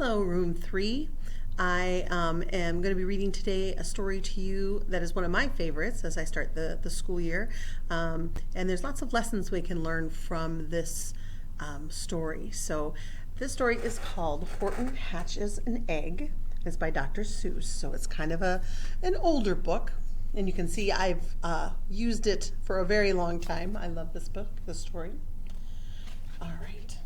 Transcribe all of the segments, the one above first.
Hello, room 3. I am going to be reading today a story to you that is one of my favorites as I start the school year. And there's lots of lessons we can learn from this story. So this story is called Horton Hatches an Egg. It's by Dr. Seuss. So it's kind of an older book. And you can see I've used it for a very long time. I love this book, this story. All right.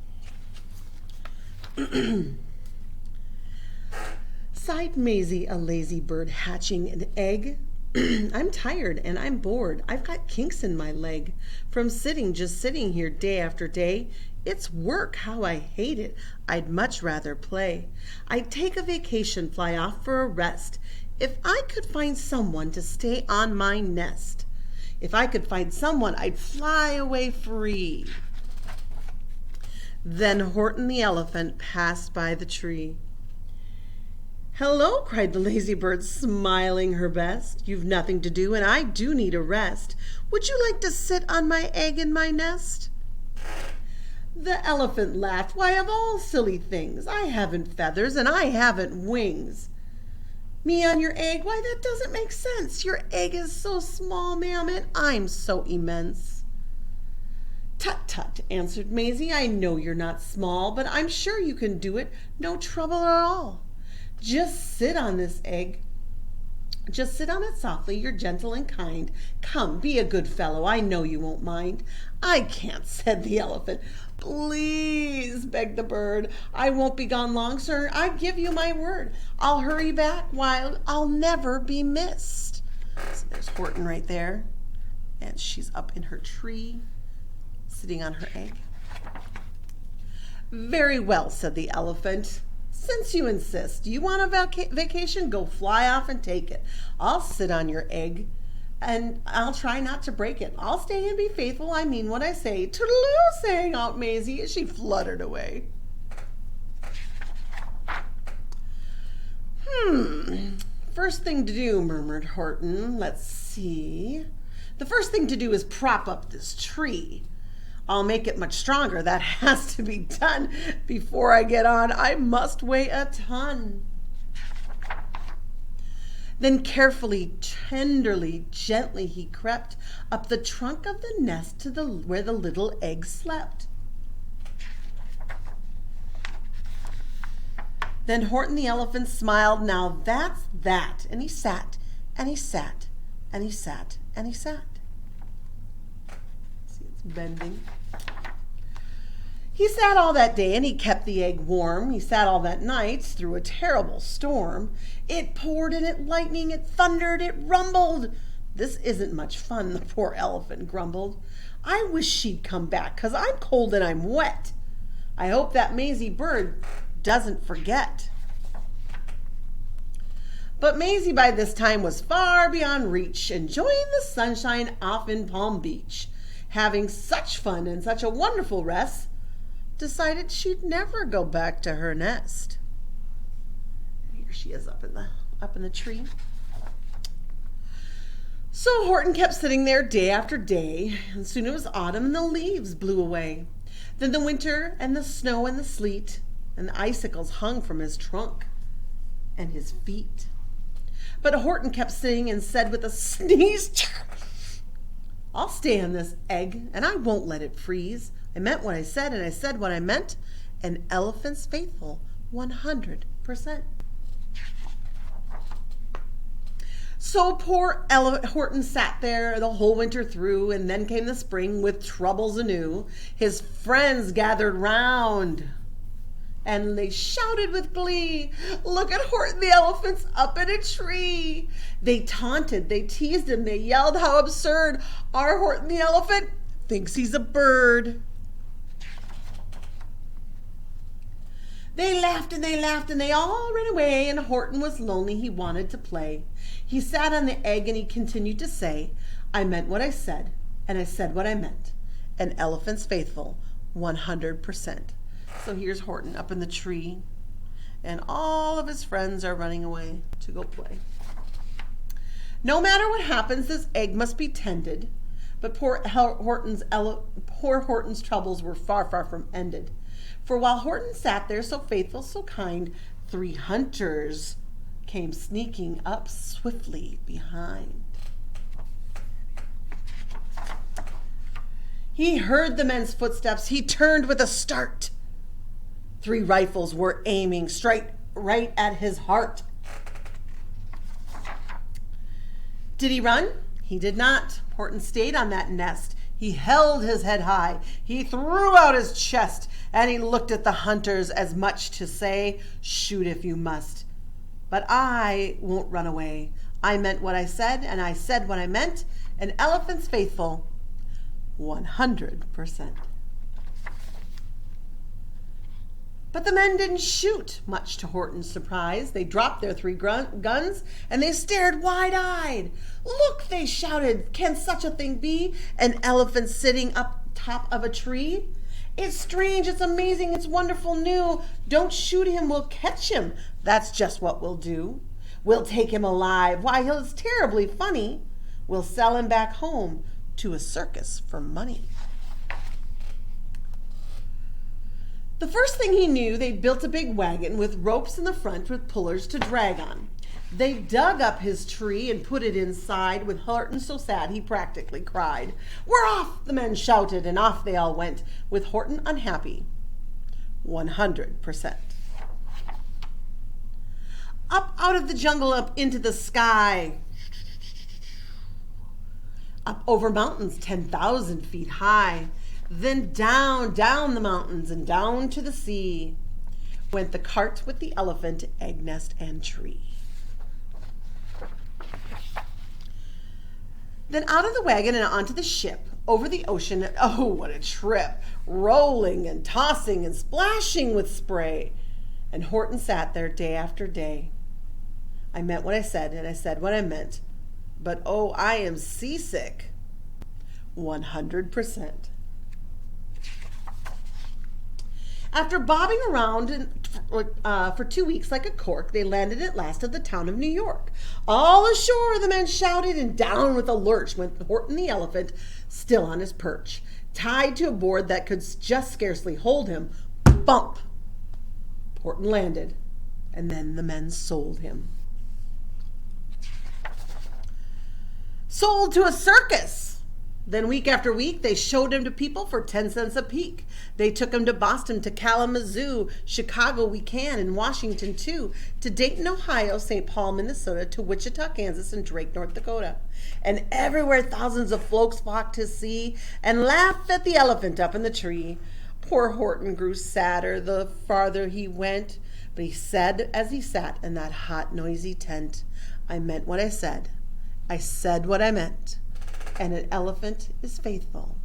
Sighed Maisie, a lazy bird hatching an egg. I'm tired and I'm bored. I've got kinks in my leg from just sitting here day after day. It's work, how I hate it. I'd much rather play. I'd take a vacation, fly off for a rest. If I could find someone to stay on my nest. If I could find someone, I'd fly away free. Then Horton the elephant passed by the tree. "Hello," cried the lazy bird, smiling her best. "You've nothing to do, and I do need a rest. Would you like to sit on my egg in my nest?" The elephant laughed. "Why, of all silly things, I haven't feathers and I haven't wings. Me on your egg? Why, that doesn't make sense. Your egg is so small, ma'am, and I'm so immense." "Tut, tut," answered Maisie. "I know you're not small, but I'm sure you can do it. No trouble at all. Just sit on this egg. Just sit on it softly. You're gentle and kind. Come, be a good fellow. I know you won't mind." "I can't," said the elephant. "Please," begged the bird. "I won't be gone long, sir. I give you my word. I'll hurry back while I'll never be missed." So there's Horton right there. And she's up in her tree, sitting on her egg. "Very well," said the elephant. "Since you insist, you want a vacation? Go fly off and take it. I'll sit on your egg, and I'll try not to break it. I'll stay and be faithful. I mean what I say." "Toodaloo," sang out Maisie as she fluttered away. First thing to do," murmured Horton. "Let's see. The first thing to do is prop up this tree. I'll make it much stronger. That has to be done before I get on. I must weigh a ton." Then carefully, tenderly, gently he crept up the trunk of the nest to where the little egg slept. Then Horton the elephant smiled. "Now that's that." And he sat, and he sat, and he sat, and he sat. See, it's bending. He sat all that day and he kept the egg warm. He sat all that night through a terrible storm. It poured and it lightened, it thundered, it rumbled. "This isn't much fun," the poor elephant grumbled. "I wish she'd come back, 'cause I'm cold and I'm wet. I hope that Maisie bird doesn't forget." But Maisie by this time was far beyond reach, enjoying the sunshine off in Palm Beach, having such fun and such a wonderful rest, decided she'd never go back to her nest. Here she is up in the tree. So Horton kept sitting there day after day, and soon it was autumn and the leaves blew away. Then the winter and the snow and the sleet and the icicles hung from his trunk and his feet. But Horton kept sitting and said with a sneeze, "I'll stay on this egg and I won't let it freeze. I meant what I said and I said what I meant. An elephant's faithful 100%. So poor Horton sat there the whole winter through, and then came the spring with troubles anew. His friends gathered round, and they shouted with glee, "Look at Horton the elephant's up in a tree." They taunted, they teased him, they yelled, "How absurd! Our Horton the elephant thinks he's a bird." They laughed and they all ran away, and Horton was lonely. He wanted to play. He sat on the egg and he continued to say, "I meant what I said, and I said what I meant. An elephant's faithful 100%. So here's Horton up in the tree, and all of his friends are running away to go play. No matter what happens, this egg must be tended. But poor Horton's troubles were far, far from ended. For while Horton sat there so faithful, so kind, 3 hunters came sneaking up swiftly behind. He heard the men's footsteps. He turned with a start. 3 rifles were aiming straight right at his heart. Did he run? He did not. Horton stayed on that nest. He held his head high. He threw out his chest, and he looked at the hunters as much to say, shoot if you must. But I won't run away. I meant what I said, and I said what I meant. An elephant's faithful, 100%. But the men didn't shoot, much to Horton's surprise. They dropped their 3 guns, and they stared wide-eyed. Look, they shouted, can such a thing be? An elephant sitting up top of a tree? It's strange, it's amazing, it's wonderful new. Don't shoot him, we'll catch him. That's just what we'll do. We'll take him alive. Why, he's terribly funny. We'll sell him back home to a circus for money. The first thing he knew, they built a big wagon with ropes in the front with pullers to drag on. They dug up his tree and put it inside, with Horton so sad he practically cried. We're off, the men shouted, and off they all went, with Horton unhappy, 100%. Up out of the jungle, up into the sky, up over mountains 10,000 feet high, then down the mountains and down to the sea went the cart with the elephant, egg nest, and tree. Then out of the wagon and onto the ship, over the ocean, oh, what a trip, rolling and tossing and splashing with spray. And Horton sat there day after day. I meant what I said, and I said what I meant. But oh, I am seasick, 100%. After bobbing around for 2 weeks like a cork, they landed at last at the town of New York. All ashore, the men shouted, and down with a lurch went Horton the elephant, still on his perch, tied to a board that could just scarcely hold him. Bump! Horton landed, and then the men sold him. Sold to a circus! Then week after week, they showed him to people for 10 cents a peek. They took him to Boston, to Kalamazoo, Chicago we can, and Washington too, to Dayton, Ohio, St. Paul, Minnesota, to Wichita, Kansas, and Drake, North Dakota. And everywhere thousands of folks flocked to see and laugh at the elephant up in the tree. Poor Horton grew sadder the farther he went, but he said as he sat in that hot, noisy tent, I meant what I said. I said what I meant. And an elephant is faithful,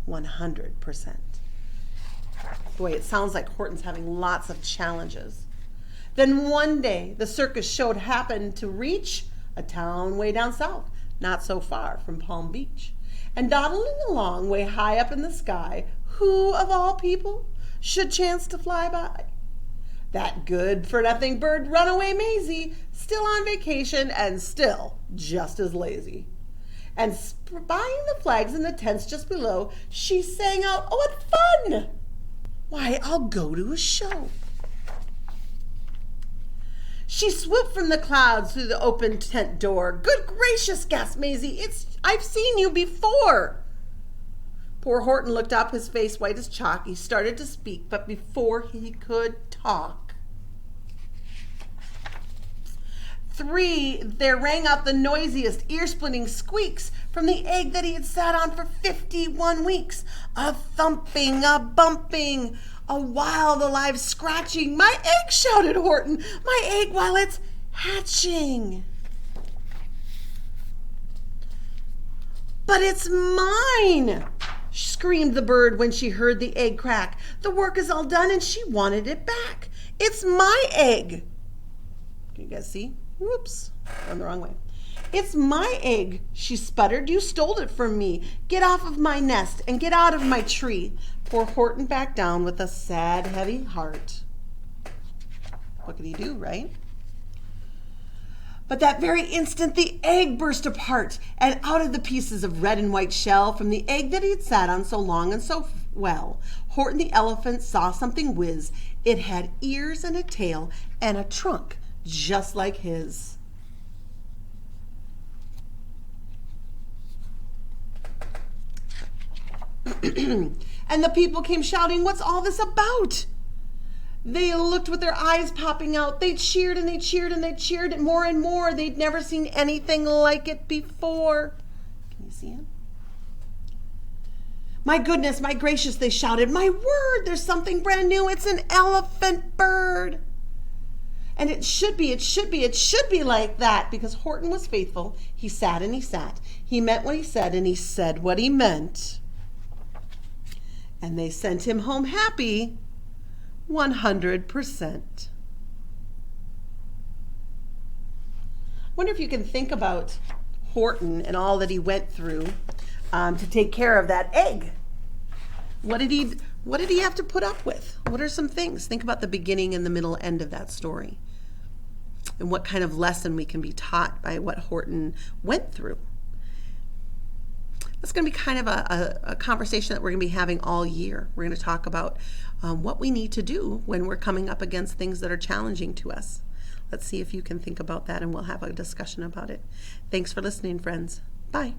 100%. Boy, it sounds like Horton's having lots of challenges. Then one day, the circus show happened to reach a town way down south, not so far from Palm Beach. And dawdling along way high up in the sky, who of all people should chance to fly by? That good-for-nothing bird, Runaway Maisie, still on vacation and still just as lazy. And spying the flags in the tents just below, she sang out, oh, what fun! Why, I'll go to a show. She swooped from the clouds through the open tent door. Good gracious, gasped Maisie, I've seen you before. Poor Horton looked up, his face white as chalk. He started to speak, but before he could talk, there rang out the noisiest, ear-splitting squeaks from the egg that he had sat on for 51 weeks. A thumping, a bumping, a wild, alive scratching. My egg, shouted Horton. My egg while it's hatching. But it's mine, screamed the bird when she heard the egg crack. The work is all done and she wanted it back. It's my egg. Can you guys see? Whoops, going the wrong way. It's my egg, she sputtered. You stole it from me. Get off of my nest and get out of my tree. Poor Horton backed down with a sad, heavy heart. What could he do, right? But that very instant, the egg burst apart, and out of the pieces of red and white shell from the egg that he'd sat on so long and so Well, Horton the elephant saw something whiz. It had ears and a tail and a trunk just like his. And the people came shouting, "What's all this about?" They looked with their eyes popping out. They cheered and they cheered and they cheered more and more. They'd never seen anything like it before. Can you see him? "My goodness, my gracious," they shouted. "My word, there's something brand new. It's an elephant bird. And it should be like that," because Horton was faithful. He sat and he sat. He meant what he said and he said what he meant. And they sent him home happy 100%. Wonder if you can think about Horton and all that he went through to take care of that egg. What did he have to put up with? What are some things? Think about the beginning and the middle end of that story. And what kind of lesson we can be taught by what Horton went through. That's going to be kind of a conversation that we're going to be having all year. We're going to talk about what we need to do when we're coming up against things that are challenging to us. Let's see if you can think about that, and we'll have a discussion about it. Thanks for listening, friends. Bye.